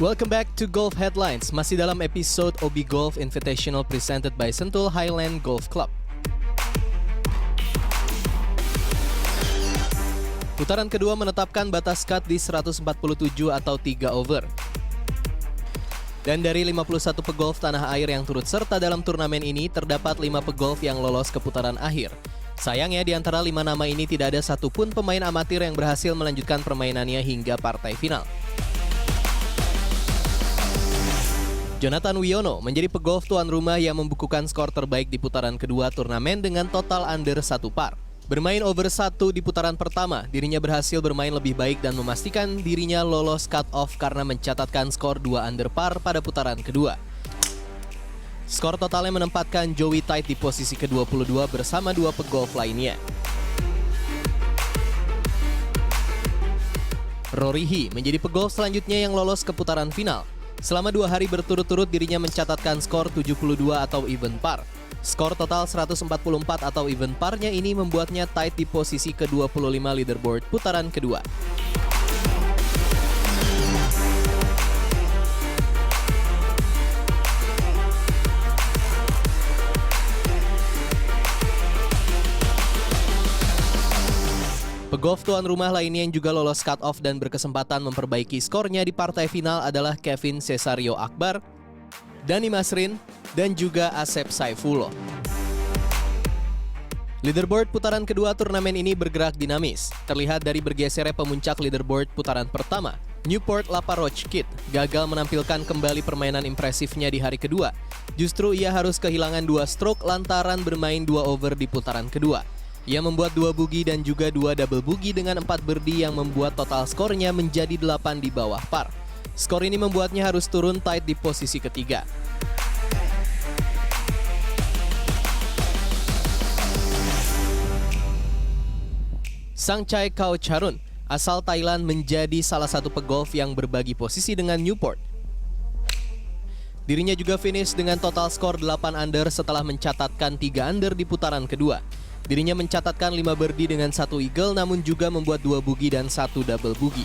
Welcome back to Golf Headlines. Masih dalam episode OB Golf Invitational presented by Sentul Highland Golf Club. Putaran kedua menetapkan batas cut di 147 atau 3 over. Dan dari 51 pegolf tanah air yang turut serta dalam turnamen ini, terdapat 5 pegolf yang lolos ke putaran akhir. Sayangnya di antara 5 nama ini tidak ada satupun pemain amatir yang berhasil melanjutkan permainannya hingga partai final. Jonathan Wiono menjadi pegolf tuan rumah yang membukukan skor terbaik di putaran kedua turnamen dengan total under 1 par. Bermain over 1 di putaran pertama, dirinya berhasil bermain lebih baik dan memastikan dirinya lolos cut-off karena mencatatkan skor 2 under par pada putaran kedua. Skor totalnya menempatkan Joey Tait di posisi ke-22 bersama 2 pegolf lainnya. Rory Hee menjadi pegolf selanjutnya yang lolos ke putaran final. Selama 2 hari berturut-turut dirinya mencatatkan skor 72 atau even par. Skor total 144 atau even parnya ini membuatnya tight di posisi ke-25 leaderboard putaran kedua. Pegolf tuan rumah lainnya yang juga lolos cut-off dan berkesempatan memperbaiki skornya di partai final adalah Kevin Cesario Akbar, Dhani Masrin, dan juga Asep Saifullah. Leaderboard putaran kedua turnamen ini bergerak dinamis. Terlihat dari bergesernya pemuncak leaderboard putaran pertama. Newport Laparroche Kid gagal menampilkan kembali permainan impresifnya di hari kedua. Justru ia harus kehilangan 2 stroke lantaran bermain 2 over di putaran kedua. Ia membuat 2 bogey dan juga 2 double bogey dengan 4 birdie yang membuat total skornya menjadi 8 di bawah par. Skor ini membuatnya harus turun tight di posisi ketiga. Sangchai Kaucharun, asal Thailand, menjadi salah satu pegolf yang berbagi posisi dengan Newport. Dirinya juga finish dengan total skor 8 under setelah mencatatkan 3 under di putaran kedua. Dirinya mencatatkan 5 birdie dengan 1 eagle namun juga membuat 2 bogey dan 1 double bogey.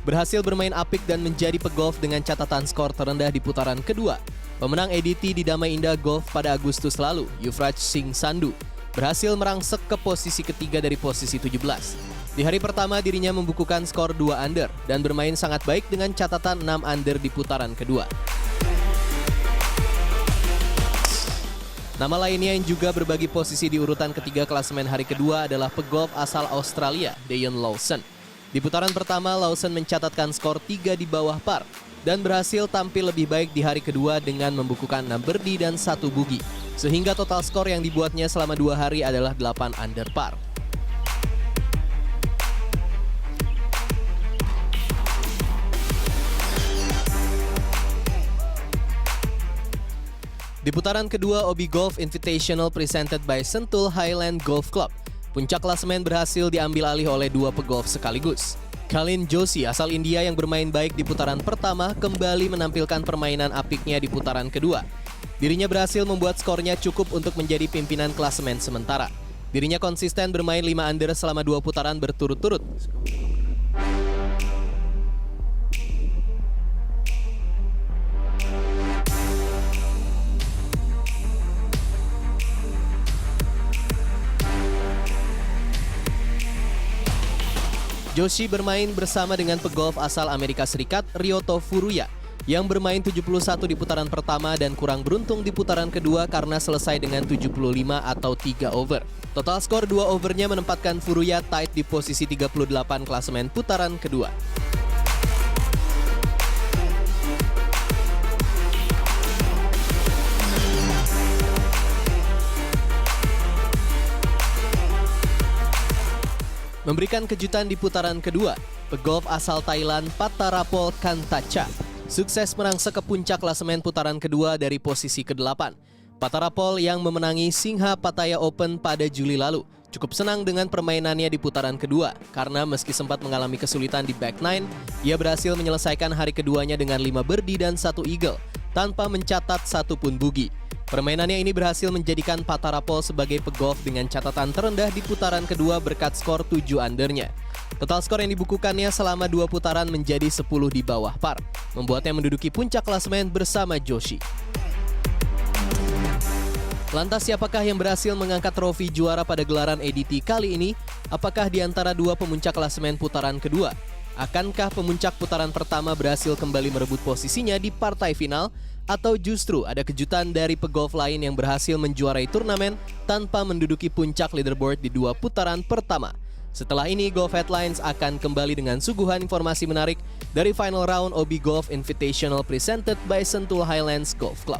Berhasil bermain apik dan menjadi pegolf dengan catatan skor terendah di putaran kedua. Pemenang ADT di Damai Indah Golf pada Agustus lalu, Yuvraj Singh Sandhu, berhasil merangsek ke posisi ketiga dari posisi 17. Di hari pertama dirinya membukukan skor 2 under dan bermain sangat baik dengan catatan 6 under di putaran kedua. Nama lainnya yang juga berbagi posisi di urutan ketiga klasemen hari kedua adalah pegolf asal Australia, Dejan Lawson. Di putaran pertama, Lawson mencatatkan skor 3 di bawah par dan berhasil tampil lebih baik di hari kedua dengan membukukan 6 birdie dan 1 bogey. Sehingga total skor yang dibuatnya selama 2 hari adalah 8 under par. Di putaran kedua OB Golf Invitational presented by Sentul Highland Golf Club, puncak klasemen berhasil diambil alih oleh 2 pegolf sekaligus. Kalin Joshi asal India yang bermain baik di putaran pertama kembali menampilkan permainan apiknya di putaran kedua. Dirinya berhasil membuat skornya cukup untuk menjadi pimpinan klasemen sementara. Dirinya konsisten bermain 5 under selama 2 putaran berturut-turut. Joshi bermain bersama dengan pegolf asal Amerika Serikat, Ryoto Furuya, yang bermain 71 di putaran pertama dan kurang beruntung di putaran kedua karena selesai dengan 75 atau 3 over. Total skor 2 overnya menempatkan Furuya tight di posisi 38 klasemen putaran kedua. Memberikan kejutan di putaran kedua, pegolf asal Thailand Pattarapol Kantacha sukses merangsek ke puncak klasemen putaran kedua dari posisi ke-8. Pattarapol yang memenangi Singha Pattaya Open pada Juli lalu cukup senang dengan permainannya di putaran kedua karena meski sempat mengalami kesulitan di back nine, ia berhasil menyelesaikan hari keduanya dengan 5 birdie dan 1 eagle tanpa mencatat satupun bogey. Permainannya ini berhasil menjadikan Patarapol sebagai pegolf dengan catatan terendah di putaran kedua berkat skor 7 undernya. Total skor yang dibukukannya selama 2 putaran menjadi 10 di bawah par, membuatnya menduduki puncak klasemen bersama Joshi. Lantas siapakah yang berhasil mengangkat trofi juara pada gelaran ADT kali ini? Apakah di antara 2 pemuncak klasemen putaran kedua? Akankah pemuncak putaran pertama berhasil kembali merebut posisinya di partai final? Atau justru ada kejutan dari pegolf lain yang berhasil menjuarai turnamen tanpa menduduki puncak leaderboard di 2 putaran pertama? Setelah ini, Golf Headlines akan kembali dengan suguhan informasi menarik dari Final Round OB Golf Invitational presented by Sentul Highlands Golf Club.